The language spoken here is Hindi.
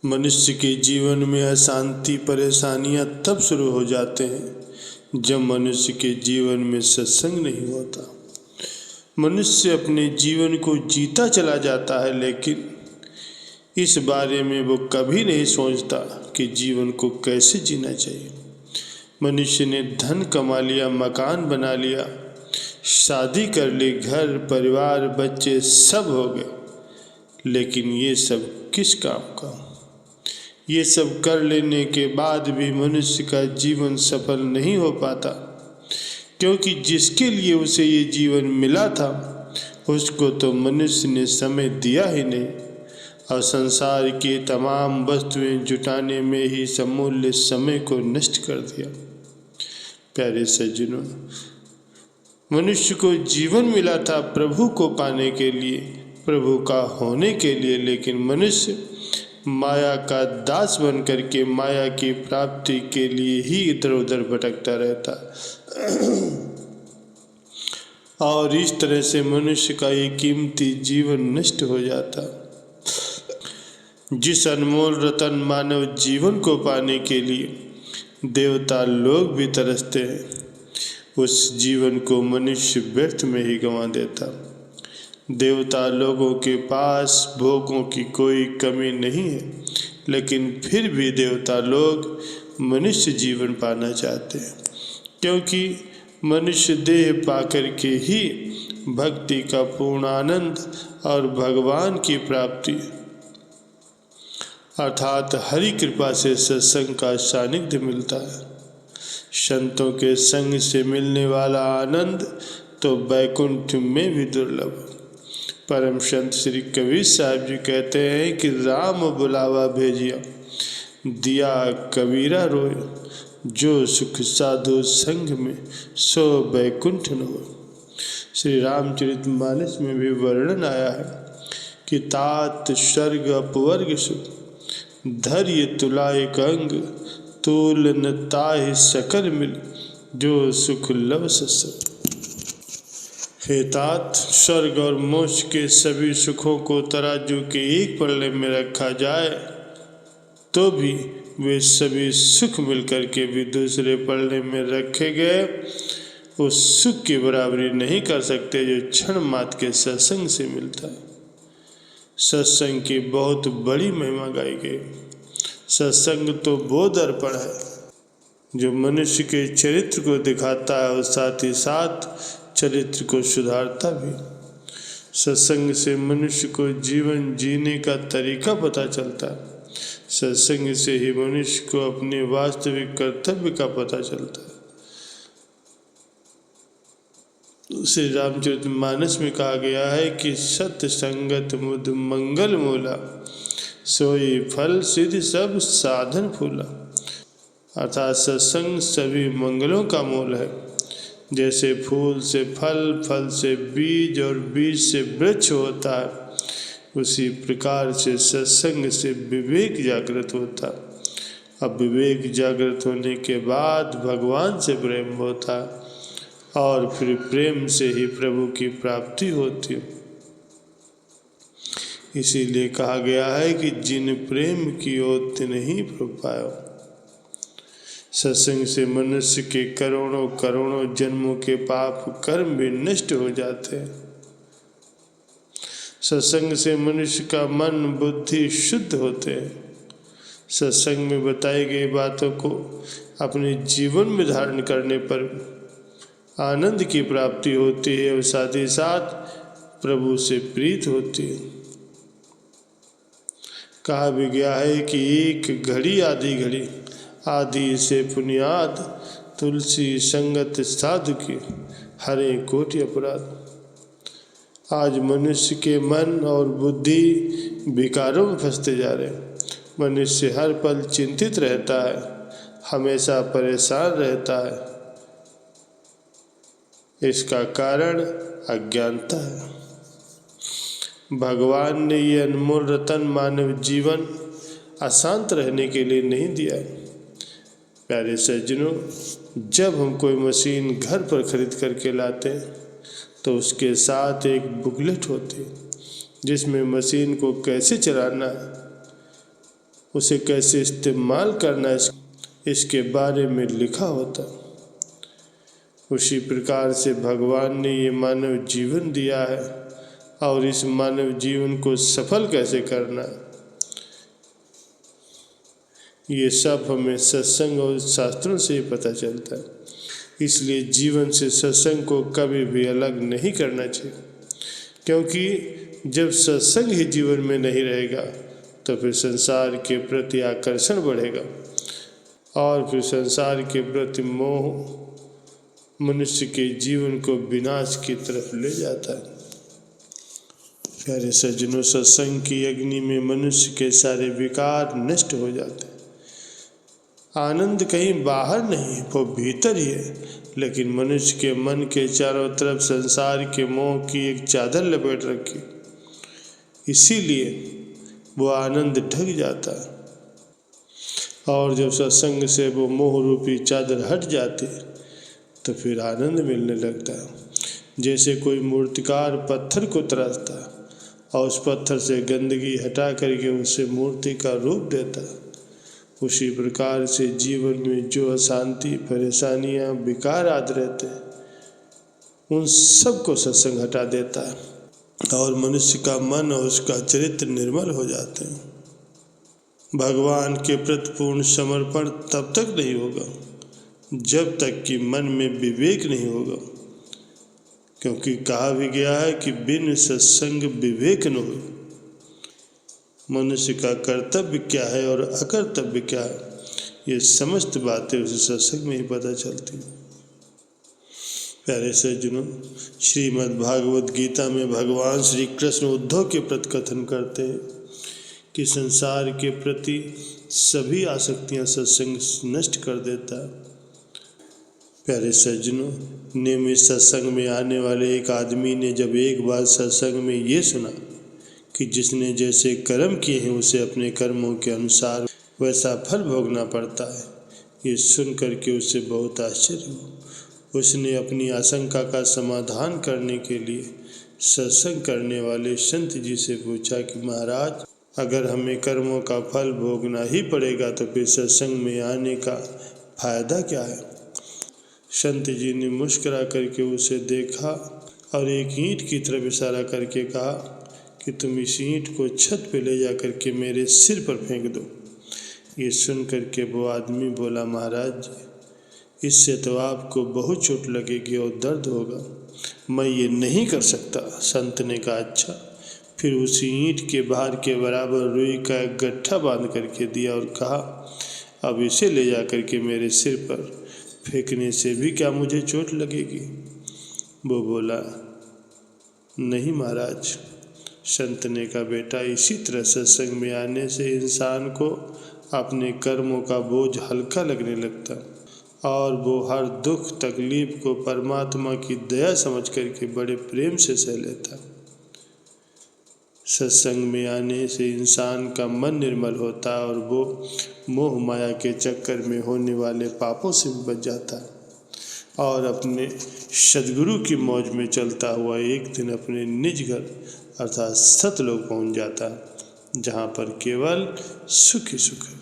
मनुष्य के जीवन में अशांति परेशानियां तब शुरू हो जाते हैं जब मनुष्य के जीवन में सत्संग नहीं होता। मनुष्य अपने जीवन को जीता चला जाता है, लेकिन इस बारे में वो कभी नहीं सोचता कि जीवन को कैसे जीना चाहिए। मनुष्य ने धन कमा लिया, मकान बना लिया, शादी कर ली, घर परिवार बच्चे सब हो गए, लेकिन ये सब किस काम का। ये सब कर लेने के बाद भी मनुष्य का जीवन सफल नहीं हो पाता, क्योंकि जिसके लिए उसे ये जीवन मिला था उसको तो मनुष्य ने समय दिया ही नहीं, और संसार की तमाम वस्तुएं जुटाने में ही समूल्य समय को नष्ट कर दिया। प्यारे सज्जनों, मनुष्य को जीवन मिला था प्रभु को पाने के लिए, प्रभु का होने के लिए, लेकिन मनुष्य माया का दास बन करके माया की प्राप्ति के लिए ही इधर उधर भटकता रहता और इस तरह से मनुष्य का ये कीमती जीवन नष्ट हो जाता। जिस अनमोल रतन मानव जीवन को पाने के लिए देवता लोग भी तरसते हैं, उस जीवन को मनुष्य व्यर्थ में ही गंवा देता। देवता लोगों के पास भोगों की कोई कमी नहीं है, लेकिन फिर भी देवता लोग मनुष्य जीवन पाना चाहते हैं, क्योंकि मनुष्य देह पाकर के ही भक्ति का पूर्ण आनंद और भगवान की प्राप्ति अर्थात हरि कृपा से सत्संग का सानिध्य मिलता है। संतों के संग से मिलने वाला आनंद तो वैकुंठ में भी दुर्लभ। परम संत श्री कबीर साहब जी कहते हैं कि राम बुलावा भेजिया, दिया कबीरा रोय, जो सुख साधु संग में सो वैकुंठ न हो। श्री रामचरितमानस में भी वर्णन आया है कि तात स्वर्ग अपवर्ग सुख, धैर्य तुला एक अंग, तूल न ताहि सकल मिल, जो सुख लव सत्संग। हे तात, स्वर्ग और मोक्ष के सभी सुखों को तराजू के एक पल्ले में रखा जाए तो भी वे सभी सुख मिलकर के भी दूसरे पल्ले में रखे गए उस सुख की बराबरी नहीं कर सकते जो क्षण मात्र के सत्संग से मिलता है। सत्संग की बहुत बड़ी महिमा गाई गई। सत्संग तो वो दर्पण है जो मनुष्य के चरित्र को दिखाता है और साथ ही साथ चरित्र को सुधारता भी। सत्संग से मनुष्य को जीवन जीने का तरीका पता चलता है। सत्संग से ही मनुष्य को अपने वास्तविक कर्तव्य का पता चलता है। श्री रामचरितमानस में कहा गया है कि सत्य संगत मुद मंगल मूला, सोई फल सिद्ध सब साधन फूला। अर्थात सत्संग सभी मंगलों का मूल है। जैसे फूल से फल, फल से बीज और बीज से वृक्ष होता है, उसी प्रकार से सत्संग से विवेक जागृत होता। अब विवेक जागृत होने के बाद भगवान से प्रेम होता और फिर प्रेम से ही प्रभु की प्राप्ति होती है। इसीलिए कहा गया है कि जिन प्रेम की ओत नहीं प्रभु पायो। सत्संग से मनुष्य के करोड़ों करोड़ों जन्मों के पाप कर्म भी नष्ट हो जाते हैं। सत्संग से मनुष्य का मन बुद्धि शुद्ध होते हैं। सत्संग में बताई गई बातों को अपने जीवन में धारण करने पर आनंद की प्राप्ति होती है और साथ ही साथ प्रभु से प्रीत होती है। कहा भी गया है कि एक घड़ी आधी घड़ी, आदि से पुनियाद, तुलसी संगत साधु की, हरे कोटि अपराध। आज मनुष्य के मन और बुद्धि विकारों में फंसते जा रहे हैं। मनुष्य हर पल चिंतित रहता है, हमेशा परेशान रहता है। इसका कारण अज्ञानता है। भगवान ने ये अनमोल रतन मानव जीवन अशांत रहने के लिए नहीं दिया है। प्यारे सज्जनों, जब हम कोई मशीन घर पर खरीद करके लाते हैं तो उसके साथ एक बुकलेट होती है जिसमें मशीन को कैसे चलाना है उसे कैसे इस्तेमाल करना इसके बारे में लिखा होता। उसी प्रकार से भगवान ने ये मानव जीवन दिया है और इस मानव जीवन को सफल कैसे करना है, ये सब हमें सत्संग और शास्त्रों से ही पता चलता है। इसलिए जीवन से सत्संग को कभी भी अलग नहीं करना चाहिए, क्योंकि जब सत्संग ही जीवन में नहीं रहेगा तो फिर संसार के प्रति आकर्षण बढ़ेगा और फिर संसार के प्रति मोह मनुष्य के जीवन को विनाश की तरफ ले जाता है। प्यारे सज्जनों, सत्संग की अग्नि में मनुष्य के सारे विकार नष्ट हो जाते हैं। आनंद कहीं बाहर नहीं, वो भीतर ही है, लेकिन मनुष्य के मन के चारों तरफ संसार के मोह की एक चादर लपेट रखी, इसीलिए वो आनंद ढक जाता है। और जब सत्संग से वो मोह रूपी चादर हट जाती है तो फिर आनंद मिलने लगता है। जैसे कोई मूर्तिकार पत्थर को तराशता है और उस पत्थर से गंदगी हटा करके उसे मूर्ति का रूप देता है, उसी प्रकार से जीवन में जो अशांति, परेशानियां, विकार आदि रहते हैं, उन सब को सत्संग हटा देता है और मनुष्य का मन और उसका चरित्र निर्मल हो जाते हैं। भगवान के प्रति पूर्ण समर्पण तब तक नहीं होगा जब तक कि मन में विवेक नहीं होगा, क्योंकि कहा भी गया है कि बिन सत्संग विवेक न हो। मनुष्य का कर्तव्य क्या है और अकर्तव्य क्या है, ये समस्त बातें उसे सत्संग में ही पता चलती। प्यारे सज्जनों, श्रीमद् भागवत गीता में भगवान श्री कृष्ण उद्धव के प्रति कथन करते हैं कि संसार के प्रति सभी आसक्तियां सत्संग नष्ट कर देता है। प्यारे सज्जनों, नियमित सत्संग में आने वाले एक आदमी ने जब एक बार सत्संग में ये सुना कि जिसने जैसे कर्म किए हैं उसे अपने कर्मों के अनुसार वैसा फल भोगना पड़ता है, ये सुन करके उसे बहुत आश्चर्य हुआ। उसने अपनी आशंका का समाधान करने के लिए सत्संग करने वाले संत जी से पूछा कि महाराज, अगर हमें कर्मों का फल भोगना ही पड़ेगा तो फिर सत्संग में आने का फायदा क्या है। संत जी ने मुस्कुरा करके उसे देखा और एक ईंट की तरफ इशारा करके कहा कि तुम इस ईंट को छत पे ले जा करके मेरे सिर पर फेंक दो। ये सुन करके वो आदमी बोला, महाराज इससे तो आपको बहुत चोट लगेगी और दर्द होगा, मैं ये नहीं कर सकता। संत ने कहा अच्छा। फिर उसी ईंट के भार के बराबर रुई का एक गट्ठा बांध करके दिया और कहा, अब इसे ले जा करके मेरे सिर पर फेंकने से भी क्या मुझे चोट लगेगी। वो बोला, नहीं महाराज। संत ने कहा, बेटा इसी तरह सत्संग में आने से इंसान को अपने कर्मों का बोझ हल्का लगने लगता और वो हर दुख तकलीफ को परमात्मा की दया समझ करके बड़े प्रेम से सह लेता। सत्संग में आने से इंसान का मन निर्मल होता है और वो मोह माया के चक्कर में होने वाले पापों से भी बच जाता है और अपने सद्गुरु की मौज में चलता हुआ एक दिन अपने निज घर अर्थात सतलोक पहुंच जाता है, जहाँ पर केवल सुख ही सुख है।